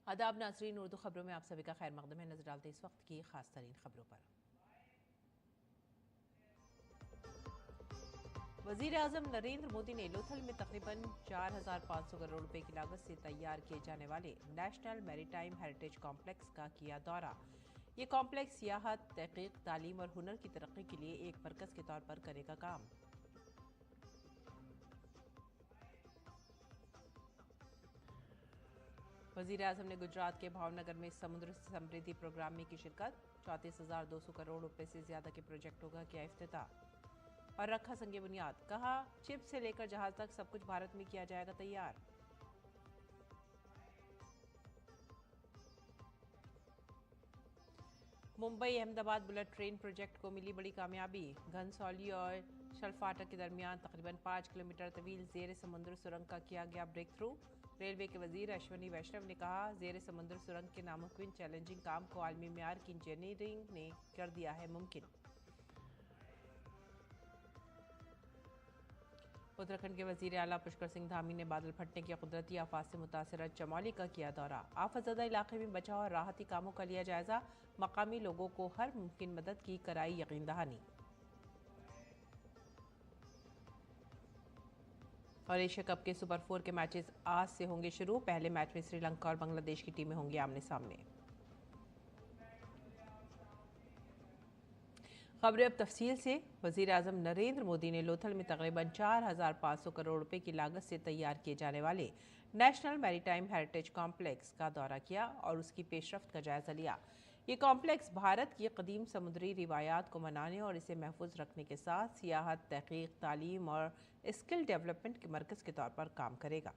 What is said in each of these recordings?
आदाब नाजरीन, उर्दू खबरों में आप सभी का खैर मकदम है। नजर डालते इस वक्त की खास तरीन खबरों पर। वजीर आजम नरेंद्र मोदी ने लोथल में तकरीबन 4,500 करोड़ रुपए की लागत से तैयार किए जाने वाले नेशनल मैरीटाइम हेरिटेज कॉम्प्लेक्स का किया दौरा। ये कॉम्प्लेक्स सियाहत, तहकीक, तालीम और हुनर की तरक्की के लिए एक मरकज के तौर पर करेगा काम। वजीर आजम ने गुजरात के भावनगर में समुद्र समृद्धि प्रोग्राम में की शिरकत। 34,200 करोड़ रुपए से ज्यादा के प्रोजेक्टों का किया इफ्तिताह और रखा संगे बुनियाद। कहा, चिप से लेकर जहाज तक सब कुछ भारत में किया जाएगा तैयार। Mumbai Ahmedabad bullet train project को मिली बड़ी कामयाबी। घनसौली और शलफाटा के दरमियान तकरीबन 5 किलोमीटर तवील जेर समुद्र सुरंग का किया गया ब्रेक थ्रू। रेलवे के वजीर अश्वनी वैष्णव ने कहा, जेर समुद्र सुरंग के नामुमकिन चैलेंजिंग काम को आलमी मेयार की इंजीनियरिंग ने कर दिया है मुमकिन। उत्तराखंड के वजीर आला पुष्कर सिंह धामी ने बादल फटने की कुदरती आफत से मुतासर चमौली का किया दौरा। आफतज़दा इलाके में बचाव और राहती कामों का लिया जायजा। मकामी लोगों को हर मुमकिन मदद की कराई यकीन दहानी। और एशिया कप के सुपर 4 के मैचेस आज से होंगे शुरू। पहले मैच में श्रीलंका और बांग्लादेश की टीमें होंगी आमने सामने। खबरें अब तफसील से। वजीर आजम नरेंद्र मोदी ने लोथल में तकरीबन 4,500 करोड़ रुपए की लागत से तैयार किए जाने वाले नेशनल मैरीटाइम हेरिटेज कॉम्प्लेक्स का दौरा किया और उसकी पेशरफ्त का जायजा लिया। ये कॉम्प्लेक्स भारत की कदीम समुद्री रिवायात को मनाने और इसे महफूज रखने के साथ सियाहत, तहकीक, तालीम और स्किल डेवलपमेंट के मरकज़ के तौर पर काम करेगा।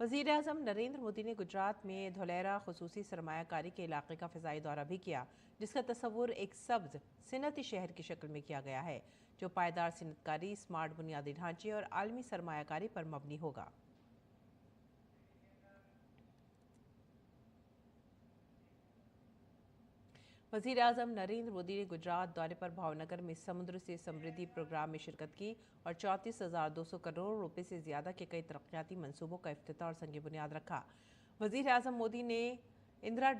वज़ीर आज़म नरेंद्र मोदी ने गुजरात में धोलेरा खसूसी सरमायाकारी के इलाके का फ़िज़ाई दौरा भी किया, जिसका तस्वुर एक सब्ज़ सिनती शहर की शक्ल में किया गया है जो पायदार सिनतकारी, स्मार्ट बुनियादी ढांचे और आलमी सरमायाकारी पर मबनी होगा। वज़ीर आज़म नरेंद्र मोदी ने गुजरात दौरे पर भावनगर में समुद्र से समृद्धि प्रोग्राम में शिरकत की और 34,200 करोड़ रुपए से ज़्यादा के कई तरक्याती मंसूबों का इफ्तिताह और संग बुनियाद रखा। वज़ीर आज़म मोदी ने इंदिरा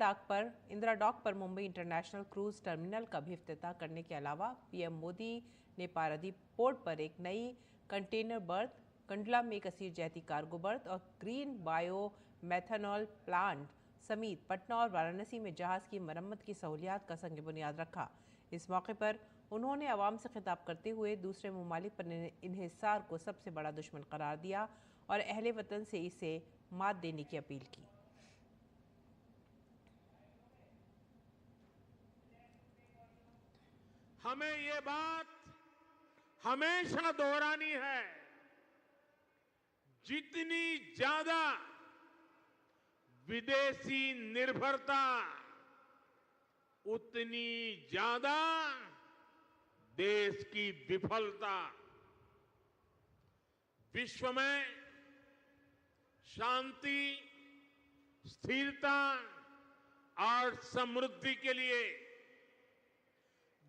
डॉक पर मुंबई इंटरनेशनल क्रूज़ टर्मिनल का भी इफ्तिताह करने के अलावा पीएम मोदी ने पारादीप पोर्ट पर एक नई कंटेनर बर्थ, कंडला में एक असीर जहती कार्गो बर्थ और ग्रीन बायो मेथनॉल प्लांट समेत पटना और वाराणसी में जहाज़ की मरम्मत की सहूलियात का संग बुनियाद रखा। इस मौके पर उन्होंने आवाम से खिताब करते हुए दूसरे ममालिक पर इन्हिसार को सबसे बड़ा दुश्मन करार दिया और अहले वतन से इसे मात देने की अपील की। हमें ये बात हमेशा दोहरानी है, जितनी ज्यादा विदेशी निर्भरता उतनी ज्यादा देश की विफलता। विश्व में शांति, स्थिरता और समृद्धि के लिए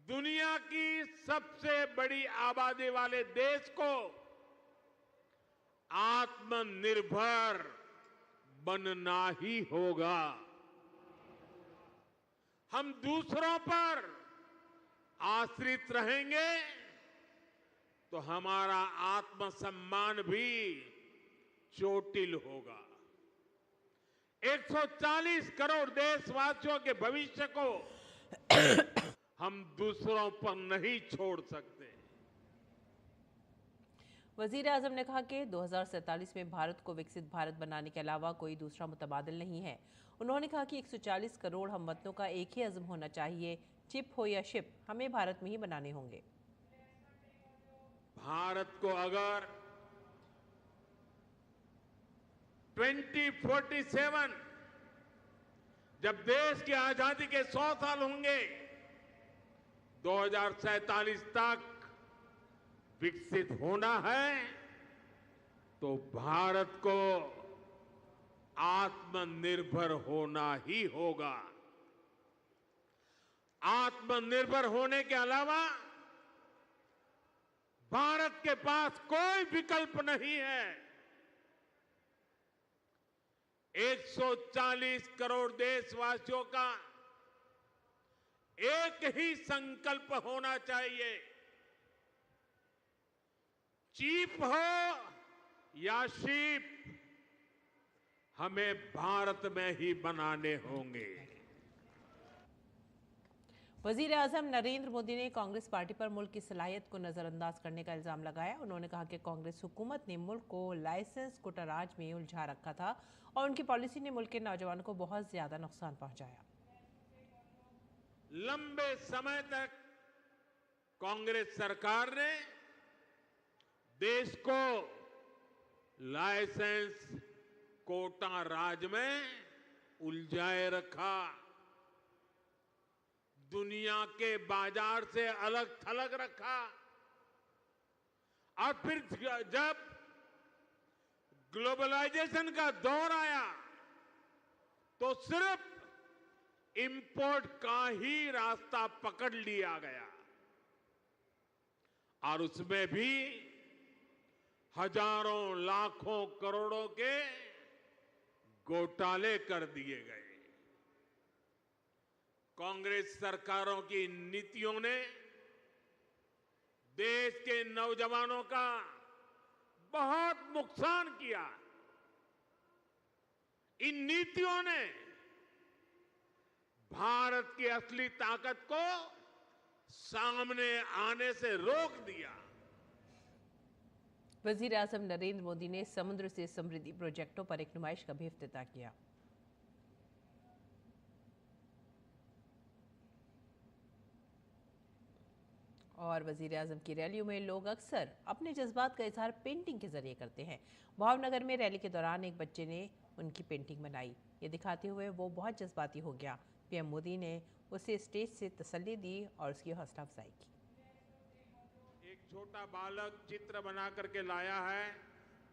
दुनिया की सबसे बड़ी आबादी वाले देश को आत्मनिर्भर बनना ही होगा। हम दूसरों पर आश्रित रहेंगे तो हमारा आत्मसम्मान भी चोटिल होगा। 140 करोड़ देशवासियों के भविष्य को हम दूसरों पर नहीं छोड़ सकते। वज़ीर आज़म ने कहा कि 2047 में भारत को विकसित भारत बनाने के अलावा कोई दूसरा मुतबादिल नहीं है। उन्होंने कहा कि 140 करोड़ हमवतनों का एक ही अज़्म होना चाहिए, चिप हो या शिप, हमें भारत में ही बनाने होंगे। भारत को अगर 2047 जब देश की आजादी के 100 साल होंगे, 2047 तक विकसित होना है तो भारत को आत्मनिर्भर होना ही होगा। आत्मनिर्भर होने के अलावा भारत के पास कोई विकल्प नहीं है। 140 करोड़ देशवासियों का एक ही संकल्प होना चाहिए, चीप हो या शीप, हमें भारत में ही बनाने होंगे। वजीर आजम नरेंद्र मोदी ने कांग्रेस पार्टी पर मुल्क की सलाहियत को नजरअंदाज करने का इल्जाम लगाया। उन्होंने कहा कि कांग्रेस हुकूमत ने मुल्क को लाइसेंस कोटाराज में उलझा रखा था और उनकी पॉलिसी ने मुल्क के नौजवानों को बहुत ज्यादा नुकसान पहुंचाया। लंबे समय तक कांग्रेस सरकार ने देश को लाइसेंस कोटा राज में उलझाए रखा, दुनिया के बाजार से अलग थलग रखा और फिर जब ग्लोबलाइजेशन का दौर आया तो सिर्फ इंपोर्ट का ही रास्ता पकड़ लिया गया और उसमें भी हजारों लाखों करोड़ों के घोटाले कर दिए गए। कांग्रेस सरकारों की नीतियों ने देश के नौजवानों का बहुत नुकसान किया। इन नीतियों ने भारत की असली ताकत को सामने आने से रोक दिया। वजीर आजम नरेंद्र मोदी ने समुद्र से समृद्धि प्रोजेक्टों पर एक नुमाइश का भी इफ्तिताह किया। और वजीर आजम की रैलियों में लोग अक्सर अपने जज्बात का इजहार पेंटिंग के जरिए करते हैं। भावनगर में रैली के दौरान एक बच्चे ने उनकी पेंटिंग बनाई। ये दिखाते हुए वो बहुत जज्बाती हो गया। पीएम मोदी ने उसे स्टेज से तसल्ली दी और उसकी हौसला अफजाई की। एक छोटा बालक चित्र बना करके लाया है,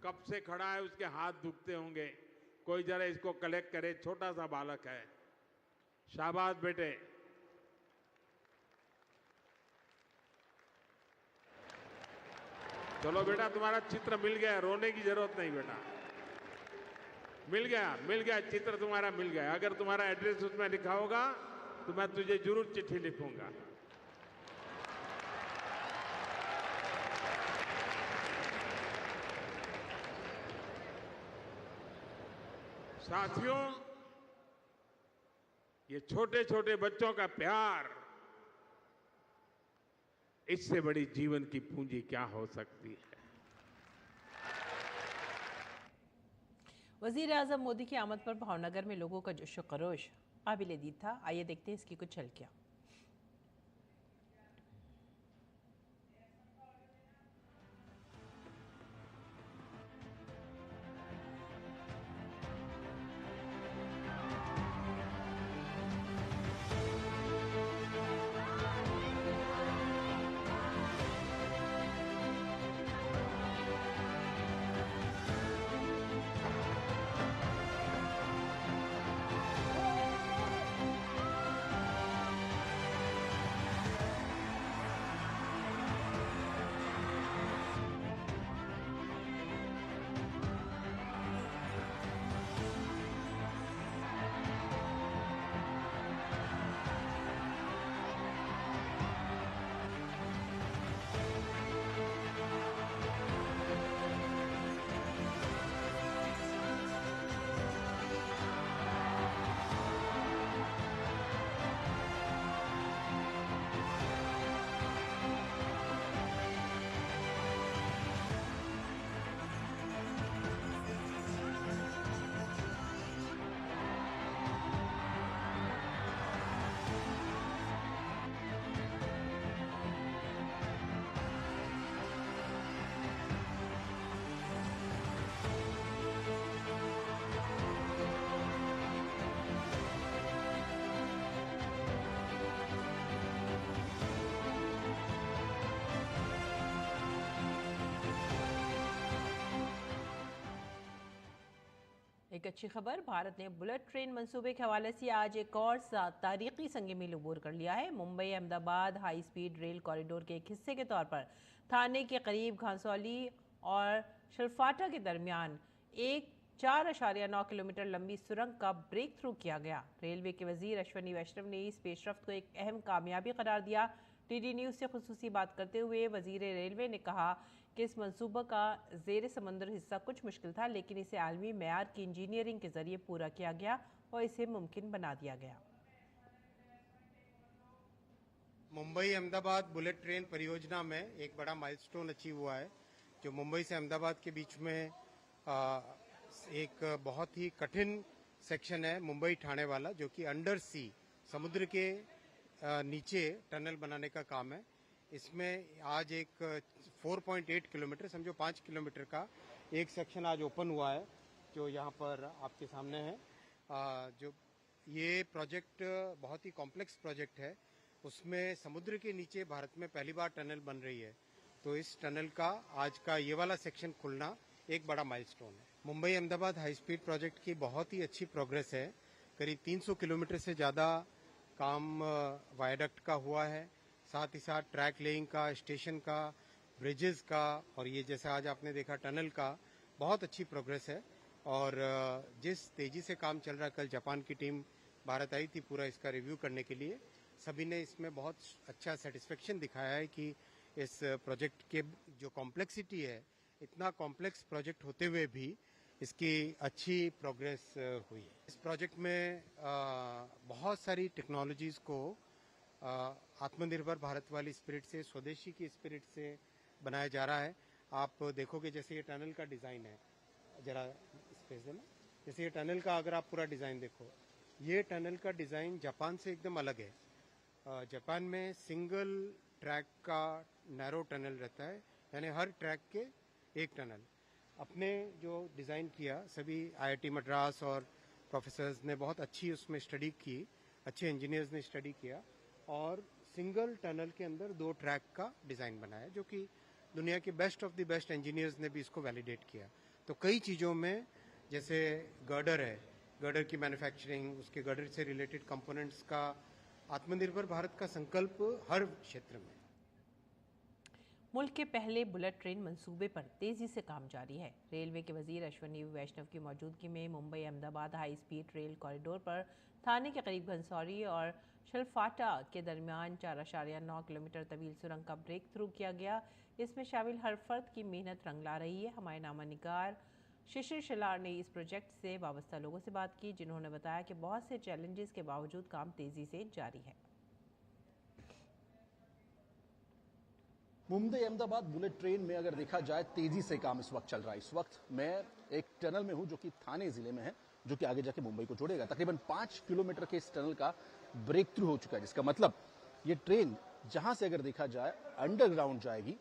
कब से खड़ा है, उसके हाथ दुखते होंगे, कोई जरा इसको कलेक्ट करे। छोटा सा बालक है, शाबाश बेटे। चलो बेटा, तुम्हारा चित्र मिल गया, रोने की जरूरत नहीं बेटा, मिल गया चित्र तुम्हारा मिल गया। अगर तुम्हारा एड्रेस उसमें लिखा होगा तो मैं तुझे जरूर चिट्ठी लिखूंगा। साथियों, ये छोटे छोटे बच्चों का प्यार, इससे बड़ी जीवन की पूंजी क्या हो सकती है। वजीर आजम मोदी की आमद पर भावनगर में लोगों का जोश खरोश काबिल दीद था। आइए देखते हैं इसकी कुछ झलकियां। एक अच्छी खबर, भारत ने बुलेट ट्रेन मंसूबे के हवाले से आज एक और तारीखी संग मील अबूर कर लिया है। Mumbai Ahmedabad high speed rail corridor के एक हिस्से के तौर पर थाने के करीब घांसौली और शलफाटा के दरमियान एक 4.9 किलोमीटर लंबी सुरंग का ब्रेक थ्रू किया गया। रेलवे के वजीर अश्विनी वैष्णव ने इस पेशरफ्त को एक अहम कामयाबी करार दिया। डीडी न्यूज़ से खुसूसी बात करते हुए वजीर रेलवे ने कहा कि इस मंसूबे का ज़ेर समंदर हिस्सा कुछ मुश्किल था, लेकिन इसे आलमी मेयार की इंजीनियरिंग के जरिए पूरा किया गया और इसे मुमकिन बना दिया गया। मुंबई अहमदाबाद बुलेट ट्रेन परियोजना में एक बड़ा माइलस्टोन अचीव हुआ है, जो मुंबई से अहमदाबाद के बीच में एक बहुत ही कठिन सेक्शन है मुंबई ठाणे वाला, जो कि अंडर सी समुद्र के नीचे टनल बनाने का काम है। इसमें आज एक 4.8 किलोमीटर, समझो 5 किलोमीटर का एक सेक्शन आज ओपन हुआ है, जो यहाँ पर आपके सामने है। जो ये प्रोजेक्ट बहुत ही कॉम्प्लेक्स प्रोजेक्ट है। उसमें समुद्र के नीचे भारत में पहली बार टनल बन रही है, तो इस टनल का आज का ये वाला सेक्शन खुलना एक बड़ा माइलस्टोन है। Mumbai Ahmedabad high speed project की बहुत ही अच्छी प्रोग्रेस है। करीब 300 किलोमीटर से ज़्यादा काम वायडक्ट का हुआ है, साथ ही साथ ट्रैक लेइंग का, स्टेशन का, ब्रिजेस का, और ये जैसे आज आपने देखा टनल का बहुत अच्छी प्रोग्रेस है। और जिस तेजी से काम चल रहा है, कल जापान की टीम भारत आई थी पूरा इसका रिव्यू करने के लिए। सभी ने इसमें बहुत अच्छा सेटिस्फेक्शन दिखाया है कि इस प्रोजेक्ट के जो कॉम्प्लेक्सिटी है, इतना कॉम्प्लेक्स प्रोजेक्ट होते हुए भी इसकी अच्छी प्रोग्रेस हुई है। इस प्रोजेक्ट में बहुत सारी टेक्नोलॉजीज़ को आत्मनिर्भर भारत वाली स्पिरिट से, स्वदेशी की स्पिरिट से बनाया जा रहा है। आप देखोगे जैसे ये टनल का डिज़ाइन है, जरा स्पेस देना, जैसे ये टनल का अगर आप पूरा डिज़ाइन देखो, ये टनल का डिज़ाइन जापान से एकदम अलग है। जापान में सिंगल ट्रैक का नैरो टनल रहता है, यानी हर ट्रैक के एक टनल। अपने जो डिज़ाइन किया, सभी आईआईटी मद्रास और प्रोफेसर्स ने बहुत अच्छी उसमें स्टडी की, अच्छे इंजीनियर्स ने स्टडी किया और सिंगल टनल के अंदर 2 ट्रैक का डिज़ाइन बनाया, जो कि दुनिया के best of the best engineers ने भी इसको वैलिडेट किया। तो कई चीज़ों में, जैसे गर्डर है, गर्डर की मैन्युफैक्चरिंग, उसके गर्डर से रिलेटेड कंपोनेंट्स का, आत्मनिर्भर भारत का संकल्प हर क्षेत्र में। मुल्क के पहले बुलेट ट्रेन मंसूबे पर तेजी से काम जारी है। रेलवे के वजीर अश्विनी वैष्णव की मौजूदगी में Mumbai Ahmedabad high speed rail corridor पर थाने के करीब घनसौरी और शलफाटा के दरमियान 4.9 किलोमीटर तवील सुरंग का ब्रेक थ्रू किया गया। इसमें शामिल हर फर्द की मेहनत रंग ला रही है। हमारे नामा निगार शिशिर शिलार ने इस प्रोजेक्ट से वाबस्ता लोगों से बात की, जिन्होंने बताया कि बहुत से चैलेंजेस के बावजूद काम तेजी से जारी है। मुंबई अहमदाबाद बुलेट ट्रेन में अगर देखा जाए, तेजी से काम इस वक्त चल रहा है। इस वक्त मैं एक टनल में हूं जो कि थाने जिले में है, जो कि आगे जाके मुंबई को जोड़ेगा। तकरीबन 5 किलोमीटर के इस टनल का ब्रेक थ्रू हो चुका है, जिसका मतलब ये ट्रेन जहां से अगर देखा जाए अंडरग्राउंड जाएगी,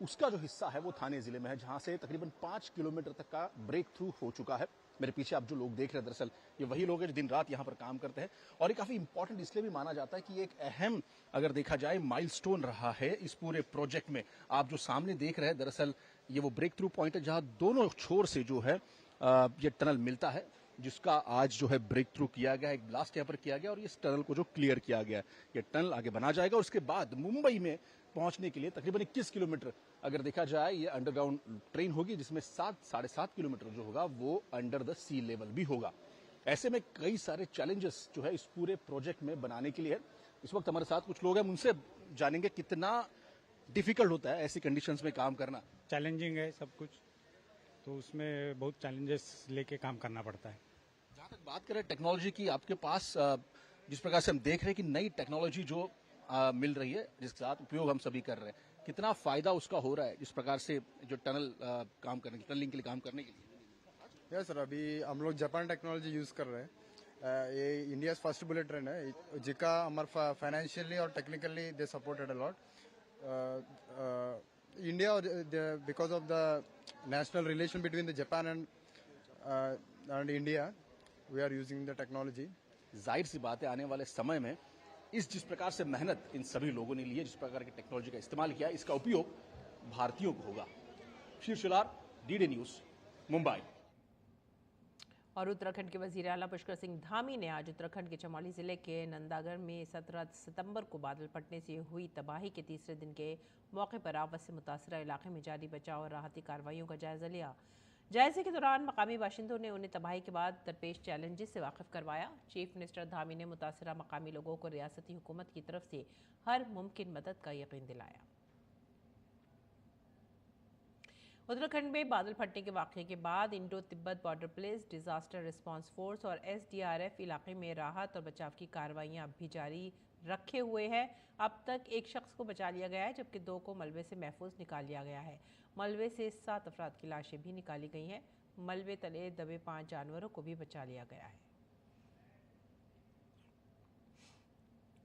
उसका जो हिस्सा है वो थाने जिले में है, जहां से तकरीबन 5 किलोमीटर तक का ब्रेक थ्रू हो चुका है। मेरे पीछे आप जो लोग देख रहे हैं, दरअसल ये वही लोग हैं जो दिन रात यहाँ पर काम करते हैं, और ये काफी इंपॉर्टेंट इसलिए भी माना जाता है कि ये एक अहम, अगर देखा जाए, माइलस्टोन रहा है इस पूरे प्रोजेक्ट में। आप जो सामने देख रहे हैं, दरअसल ये वो ब्रेक थ्रू पॉइंट है जहां दोनों छोर से जो है ये टनल मिलता है, जिसका आज जो है ब्रेक थ्रू किया गया, एक ब्लास्ट यहाँ पर किया गया और इस टनल को जो क्लियर किया गया। ये टनल आगे बना जाएगा और उसके बाद मुंबई में पहुंचने के लिए तकरीबन 21 किलोमीटर अगर देखा जाए ये अंडरग्राउंड ट्रेन होगी, जिसमें 7-7.5 किलोमीटर जो होगा वो अंडर द सी लेवल भी होगा। ऐसे में कई सारे चैलेंजेस जो है इस पूरे प्रोजेक्ट में बनाने के लिए। इस वक्त हमारे साथ कुछ लोग हैं, उनसे जानेंगे कितना डिफिकल्ट होता है ऐसी कंडीशंस में काम करना। चैलेंजिंग है सब कुछ, तो उसमें बहुत चैलेंजेस लेके काम करना पड़ता है। जहाँ तक बात करें टेक्नोलॉजी की, आपके पास जिस प्रकार से हम देख रहे हैं कि नई टेक्नोलॉजी जो मिल रही है, जिसके साथ उपयोग हम सभी कर रहे हैं, कितना फायदा उसका हो रहा है जिस प्रकार से जो टनल काम करने, टनलिंग के लिए काम करने के लिए? यस सर, अभी हम लोग जापान टेक्नोलॉजी यूज कर रहे हैं। ये इंडिया फर्स्ट बुलेट ट्रेन है, जिसका हमारे फाइनेंशियली और technically they supported a lot. India because of the national relation between the Japan and India, we are using the technology. जाहिर सी बात है, आने वाले समय में इस जिस प्रकार से मेहनत इन सभी लोगों ने ली है, जिस प्रकार की टेक्नोलॉजी का इस्तेमाल किया, इसका उपयोग भारतीयों को होगा। शीर्षलार, डीडी न्यूज, मुंबई। और उत्तराखंड के वजीर आला पुष्कर सिंह धामी ने आज उत्तराखंड के चमोली जिले के नंदागढ़ में 17 सितंबर को बादल फटने से हुई तबाही के तीसरे दिन के मौके पर आपस से मुतासरा इलाके में जारी बचाव और राहती कार्रवाइयों का जायजा लिया। जायजे के दौरान मकामी बाशिंदों ने उन्हें तबाही के बाद दरपेश चैलेंजेस से वाकिफ करवाया। चीफ मिनिस्टर धामी ने मुतासरा मकामी लोगों को रियासती हुकूमत की तरफ से हर मुमकिन मदद का यकीन दिलाया। उत्तराखंड में बादल फटने के वाक़े के बाद Indo Tibet border police, disaster response force और SDRF इलाके में राहत और बचाव की कार्रवाइयां अब भी जारी रखे हुए हैं। अब तक एक शख्स को बचा लिया गया है, जबकि 2 को मलबे से महफूज निकाल लिया गया है। मलबे से 7 अफराद की लाशें भी निकाली गई हैं। मलबे तले दबे 5 जानवरों को भी बचा लिया गया है।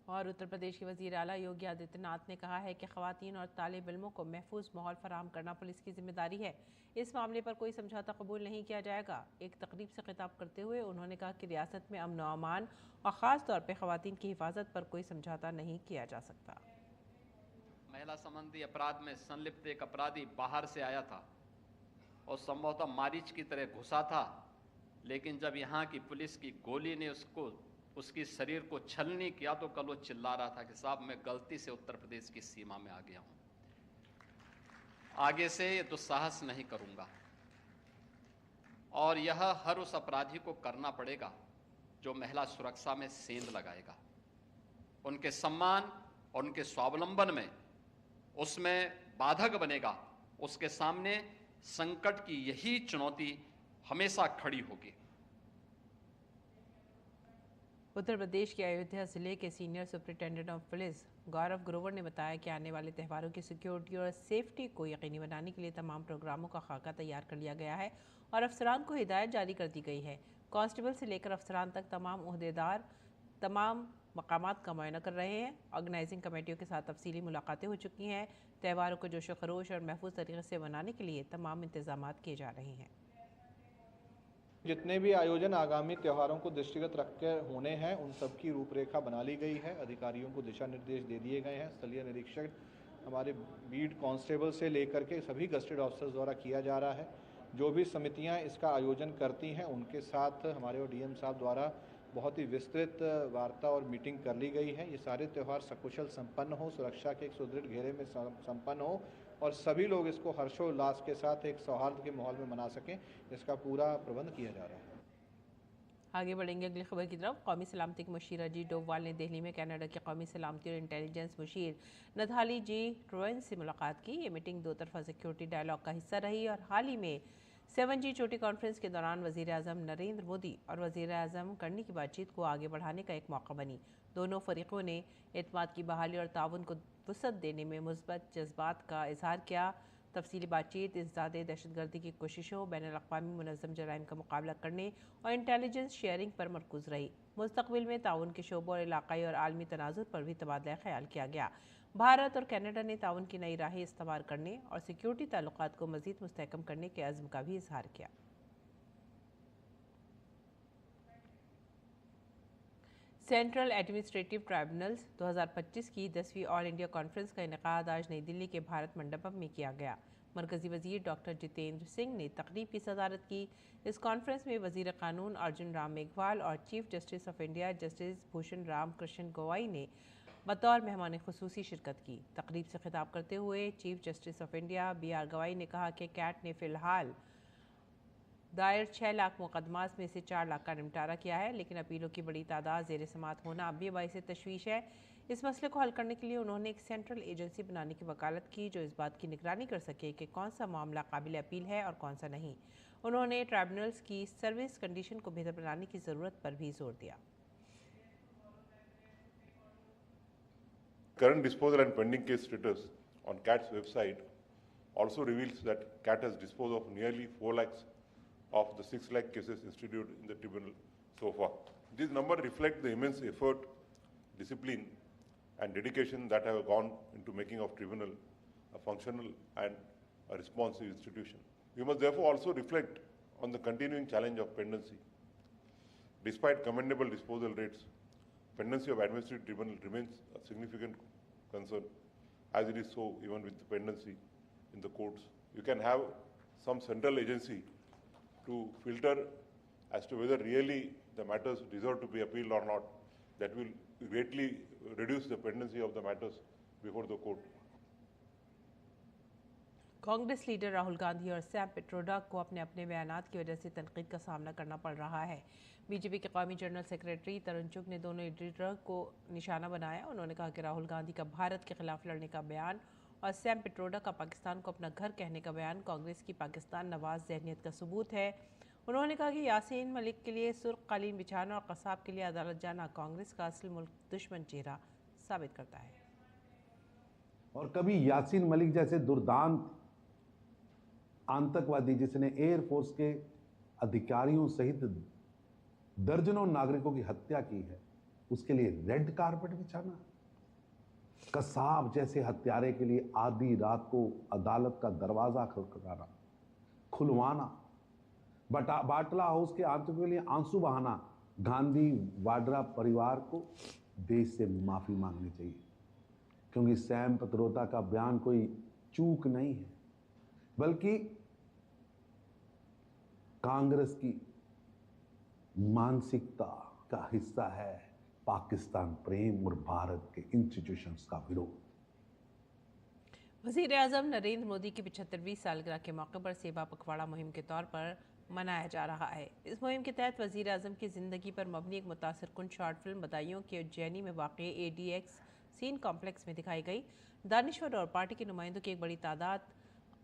और उत्तर प्रदेश के वज़ीर आला योगी आदित्यनाथ ने कहा है कि ख़वातीन और तालिब इल्मों को महफूज माहौल फराहम करना पुलिस की जिम्मेदारी है। इस मामले पर कोई समझौता कबूल नहीं किया जाएगा। एक तकरीब से खिताब करते हुए उन्होंने कहा कि रियासत में अमन व अमान और ख़ास तौर पर ख़वातीन की हिफाजत पर कोई समझौता नहीं किया जा सकता। महिला संबंधी अपराध में संलिप्त एक अपराधी बाहर से आया था और संभवतः मारीच की तरह घुसा था, लेकिन जब यहाँ की पुलिस की गोली ने उसकी शरीर को छलनी किया तो कल वो चिल्ला रहा था कि साहब मैं गलती से उत्तर प्रदेश की सीमा में आ गया हूं, आगे से ये दुस्साहस नहीं करूंगा। और यह हर उस अपराधी को करना पड़ेगा जो महिला सुरक्षा में सेंध लगाएगा, उनके सम्मान और उनके स्वावलंबन में उसमें बाधक बनेगा। उसके सामने संकट की यही चुनौती हमेशा खड़ी होगी। उत्तर प्रदेश के अयोध्या जिले के सीनियर सुपरिटेंडेंट ऑफ पुलिस गौरव ग्रोवर ने बताया कि आने वाले त्योहारों की सिक्योरिटी और सेफ्टी को यकीनी बनाने के लिए तमाम प्रोग्रामों का खाका तैयार कर लिया गया है और अफसरान को हिदायत जारी कर दी गई है। कांस्टेबल से लेकर अफसरान तक तमाम ओहदेदार तमाम मकामात का मुआयना कर रहे हैं। ऑर्गेनाइजिंग कमेटियों के साथ तफसीली मुलाकातें हो चुकी हैं। त्योहारों को जोशो खरोश और महफूज तरीके से मनाने के लिए तमाम इंतजाम किए जा रहे हैं। जितने भी आयोजन आगामी त्योहारों को दृष्टिगत रखकर होने हैं, उन सब की रूपरेखा बना ली गई है। अधिकारियों को दिशा निर्देश दे दिए गए हैं। स्थलीय निरीक्षण हमारे बीट कांस्टेबल से लेकर के सभी गस्टेड ऑफिसर्स द्वारा किया जा रहा है। जो भी समितियां इसका आयोजन करती हैं, उनके साथ हमारे डीएम साहब द्वारा बहुत ही विस्तृत वार्ता और मीटिंग कर ली गई है। ये सारे त्यौहार सकुशल संपन्न हो, सुरक्षा के एक सुदृढ़ घेरे में संपन्न हो और सभी लोग इसको हर्षोल्लास के साथ एक सौहार्द के माहौल में मना सकें, इसका पूरा प्रबंध किया जा रहा है। आगे बढ़ेंगे अगली खबर की तरफ। कौमी सलामती के मुशीर अजीत डोभाल ने दिल्ली में कनाडा के कौमी सलामती और इंटेलिजेंस मुशीर नथाली जी ट्रोइन से मुलाकात की। ये मीटिंग 2 तरफा सिक्योरिटी डायलॉग का हिस्सा रही और हाल ही में 7G चोटी कॉन्फ्रेंस के दौरान वज़ीर आज़म नरेंद्र मोदी और वज़ीर आज़म करनी की बातचीत को आगे बढ़ाने का एक मौका बनी। दोनों फरीकों ने एतमाद की बहाली और ताउन को वसअत देने में मुस्बत जज्बात का इजहार किया। तफसीली बातचीत इंसदादे दहशतगर्दी की कोशिशों, बैनुल-अक़वामी मुनज़्ज़म जराइम का मुकाबला करने और इंटेलिजेंस शेयरिंग पर मरकूज़ रही। मुस्तक़बिल में ताउन के शोबों और इलाक़ाई और आलमी तनाज़ुर पर भी तबादला ख्याल किया गया। भारत और कनाडा ने ताउन की नई राहें इस्तेमाल करने और सिक्योरिटी ताल्लुकात को मज़ीद मुस्तहकम करने के अज़्म का भी इजहार किया। सेंट्रल एडमिनिस्ट्रेटिव ट्राइब्यूनल्स 2025 की 10वीं ऑल इंडिया कॉन्फ्रेंस का इनेकाद आज नई दिल्ली के भारत मंडपम में किया गया। मरकजी वजीर डॉक्टर जितेंद्र सिंह ने तकरीब की सदारत की। इस कॉन्फ्रेंस में वजीर कानून अर्जुन राम मेघवाल और chief justice of India justice Bhushan Ram Krishna Gavai ने बतौर मेहमान खुसूसी शिरकत की। तकरीब से खिताब करते हुए chief justice of India BR गवाई ने कहा कि कैट ने फ़िलहाल दायर 6 लाख मुकदमात में से 4 लाख का निपटारा किया है, लेकिन अपीलों की बड़ी तादाद ज़ेर समात होना अब भी बाइस तशवीश है। इस मसले को हल करने के लिए उन्होंने एक सेंट्रल एजेंसी बनाने की वकालत की जो इस बात की निगरानी कर सके कि कौन सा मामला काबिल अपील है और कौन सा नहीं। उन्होंने ट्राइब्यूनल्स की सर्विस कंडीशन को बेहतर बनाने की ज़रूरत पर भी जोर दिया। Current disposal and pending case status on CAT's website also reveals that CAT has disposed of nearly 4 lakhs of the 6 lakh cases instituted in the tribunal so far. These numbers reflect the immense effort, discipline, and dedication that have gone into making of tribunal a functional and a responsive institution. We must therefore also reflect on the continuing challenge of pendency. Despite commendable disposal rates, pendency of administrative tribunal remains a significant concern, as it is so even with the pendency in the courts. You can have some central agency to filter as to whether really the matters deserve to be appealed or not. That will greatly reduce the pendency of the matters before the court. Congress leader Rahul Gandhi और Sam Pitroda को अपने अपने बयानात की वजह से तनकीद का सामना करना पड़ रहा है। बीजेपी के कौमी जनरल सेक्रेटरी तरुण चुग ने दोनों लीडर को निशाना बनाया। उन्होंने कहा कि राहुल गांधी का भारत के खिलाफ लड़ने का बयान और सैम पिट्रोडा का पाकिस्तान को अपना घर कहने का बयान कांग्रेस की पाकिस्तान नवाज जहनीत का सबूत है। उन्होंने कहा कि यासीन मलिक के लिए सुर्ख कालीन बिछाना और कसाब के लिए अदालत जाना कांग्रेस का असली मुल्क दुश्मन चेहरा साबित करता है। और कभी यासीन मलिक जैसे दुर्दांत आतंकवादी जिसने एयरफोर्स के अधिकारियों सहित दर्जनों नागरिकों की हत्या की है, उसके लिए रेड कारपेट बिछाना, कसाब जैसे हत्यारे के लिए आधी रात को अदालत का दरवाजा खटखटाना, खुलवाना, बाटला हाउस के आतंकों के लिए आंसू बहाना, गांधी वाड्रा परिवार को देश से माफी मांगनी चाहिए, क्योंकि सैम पित्रोदा का बयान कोई चूक नहीं है, बल्कि कांग्रेस की मानसिकता का हिस्सा है पाकिस्तान प्रेम और भारत के इंस्टीट्यूशंस का विरोध। वज़ीर आज़म नरेंद्र मोदी की 75वीं सालगिरह के मौके पर सेवा पखवाड़ा मुहिम के तौर पर मनाया जा रहा है। इस मुहिम के तहत वज़ीर आज़म की ज़िंदगी पर मबनी एक मुतासिरकुन शॉर्ट फिल्म बदायूं के उज्जैनी में वाक़े ADX सीन कॉम्प्लेक्स में दिखाई गई। दानिश्वर और पार्टी के नुमाइंदों की एक बड़ी तादाद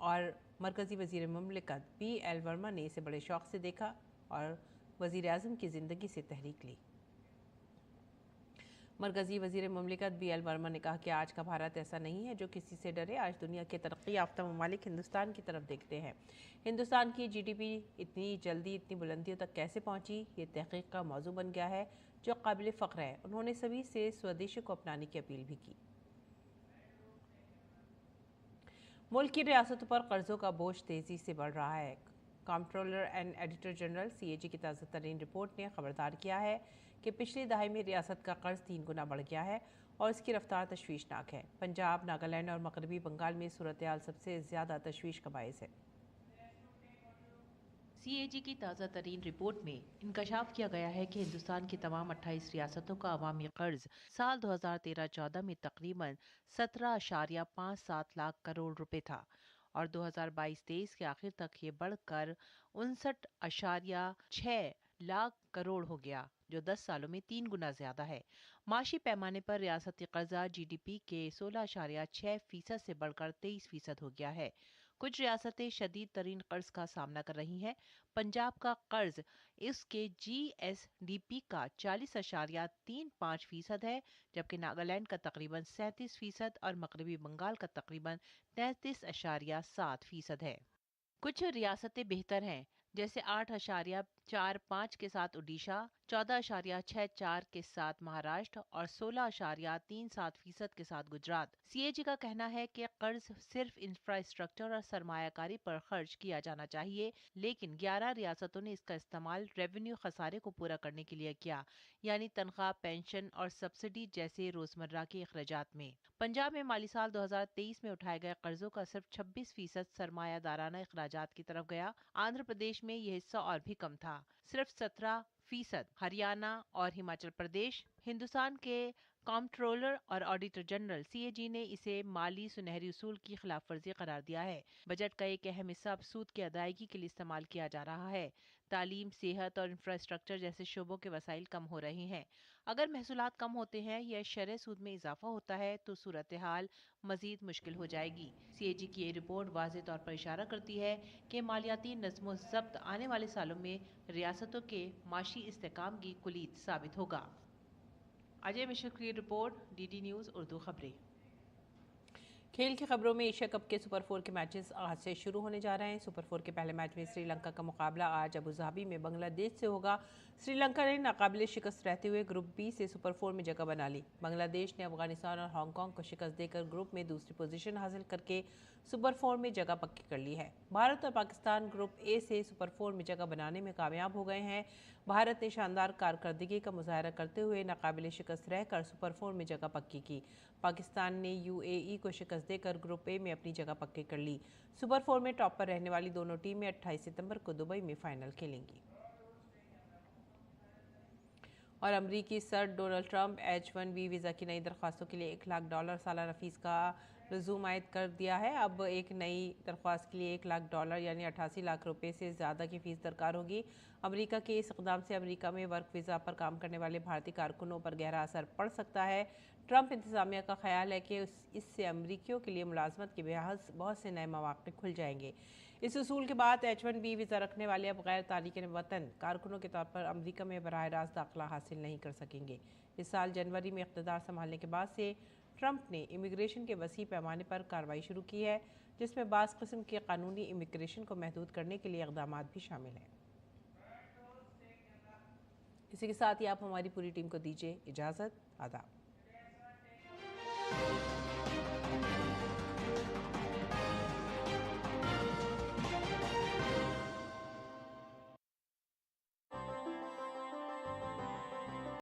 और मरकज़ी वज़ीर मुमलिकत BL वर्मा ने इसे बड़े शौक़ से देखा और वज़ीर आज़म की ज़िंदगी से तहरीक ली। मरकज़ी वज़ीर मुमलिकत BL वर्मा ने कहा कि आज का भारत ऐसा नहीं है जो किसी से डरे। आज दुनिया के तरक्की याफ्ता ममालिक हिंदुस्तान की तरफ देखते हैं। हिंदुस्तान की GDP इतनी जल्दी इतनी बुलंदियों तक कैसे पहुंची, ये तहक़ीक़ का मौजू बन गया है जो काबिल फ़ख्र है। उन्होंने सभी से स्वदेशी को अपनाने की अपील भी की। मुल्क की रियासतों पर कर्ज़ों का बोझ तेज़ी से बढ़ रहा है। Controller and editor general CAG की ताज़ा तरीन रिपोर्ट ने खबरदार किया है कि पिछली दहाई में रियासत का कर्ज 3 गुना बढ़ गया है और इसकी रफ्तार तशवीशनाक है। पंजाब, नागालैंड और मगरबी बंगाल में सूरत हाल सबसे ज़्यादा तशवीश का बायस है। CAG की ताज़ा तरीन रिपोर्ट में इंकशाफ किया गया है कि हिंदुस्तान की तमाम 28 रियासतों का अवामी कर्ज साल 2013-14 में तकरीबन 17.57 लाख करोड़ रुपए था और 2022-23 के आखिर तक ये बढ़कर 59.6 लाख करोड़ हो गया, जो 10 सालों में 3 गुना ज्यादा है। माशी पैमाने पर रियासती कर्जा GDP के 16.6% से बढ़कर 23% हो गया है। कुछ रियासतें शदीद तरीन कर्ज का सामना कर रही हैं। पंजाब का कर्ज इसके GSDP का 40.35% है, जबकि नागालैंड का तकरीबन 37% और मगरबी बंगाल का तकरीबन 33.7% है। कुछ रियासतें बेहतर हैं, जैसे 8.45 के साथ उड़ीसा, 14.64 के साथ महाराष्ट्र और 16.37% के साथ गुजरात। CAG का कहना है कि कर्ज सिर्फ इंफ्रास्ट्रक्चर और सरमायाकारी पर खर्च किया जाना चाहिए, लेकिन 11 रियासतों ने इसका इस्तेमाल रेवेन्यू खसारे को पूरा करने के लिए किया, यानी तनख्वाह, पेंशन और सब्सिडी जैसे रोजमर्रा के अखराजात में। पंजाब में माली साल 2023 में उठाए गए कर्जों का सिर्फ 26% सरमायादाराना अखराजात की तरफ गया। आंध्र प्रदेश में यह हिस्सा और भी कम था, सिर्फ 17%। हरियाणा और हिमाचल प्रदेश। हिंदुस्तान के कंट्रोलर और ऑडिटर जनरल CAG ने इसे माली सुनहरी उसूल की खिलाफ वर्जी करार दिया है। बजट का एक अहम हिस्सा अब सूद की अदायगी के लिए इस्तेमाल किया जा रहा है। तालीम, सेहत और इंफ्रास्ट्रक्चर जैसे शोबों के वसाइल कम हो रहे हैं। अगर महसूलात कम होते हैं या शरह सूद में इजाफा होता है तो सूरत हाल मजीद मुश्किल हो जाएगी। CAG की ये रिपोर्ट वाज़ेह तौर पर इशारा करती है कि मालियाती नज़्म ज़ब्त आने वाले सालों में रियासतों के माशी इस्तेकाम की कुलीद साबित होगा। अजय मिश्र की रिपोर्ट, DD न्यूज़ उर्दू खबरें। खेल की खबरों में एशिया कप के सुपर 4 के मैचेस आज से शुरू होने जा रहे हैं। सुपर 4 के पहले मैच में श्रीलंका का मुकाबला आज अबू धाबी में बांग्लादेश से होगा। श्रीलंका ने नाकाबिले शिकस्त रहते हुए ग्रुप B से सुपर 4 में जगह बना ली। बांग्लादेश ने अफगानिस्तान और हांगकांग को शिकस्त देकर ग्रुप में दूसरी पोजीशन हासिल करके सुपर 4 में जगह पक्की कर ली है। भारत और पाकिस्तान ग्रुप A से सुपर 4 में जगह बनाने में कामयाब हो गए हैं। भारत ने शानदार कारकर्दगी का मुजाहरा करते हुए नाकाबिले शिकस्त रहकर सुपर 4 में जगह पक्की की। पाकिस्तान ने UAE को शिकस्त देकर ग्रुप A में अपनी जगह पक्की कर ली। सुपर 4 में टॉप पर रहने वाली दोनों टीमें 28 सितंबर को दुबई में फाइनल खेलेंगी। और अमरीकी सदर डोनाल्ड ट्रंप H-1B वीज़ा की नई दरख्वास्तों के लिए $1 लाख सालाना फीस का रजूम आयद कर दिया है। अब एक नई दरख्वास्त के लिए $1 लाख यानी 88 लाख रुपए से ज़्यादा की फ़ीस दरकार होगी। अमेरिका के इस इक़दाम से अमेरिका में वर्क वीज़ा पर काम करने वाले भारतीय कारकुनों पर गहरा असर पड़ सकता है। ट्रंप इंतज़ामिया का ख्याल है कि इससे अमरीकियों के लिए मुलाजमत के बहुत से नए मौक़े खुल जाएंगे। इस उसूल के बाद H-1B वीज़ा रखने वाले अब गैर तारिकिन वतन कारकुनों के तौर पर अमरीका में बराह रास्त दाखिला हासिल नहीं कर सकेंगे। इस साल जनवरी में इक़्तिदार संभालने के बाद से ट्रंप ने इमिग्रेशन के वसी पैमाने पर कार्रवाई शुरू की है, जिसमें बाज़ किस्म के कानूनी इमिग्रेशन को महदूद करने के लिए इक़दाम भी शामिल हैं। इसी के साथ ही आप हमारी पूरी टीम को दीजिए इजाज़त। आदाब।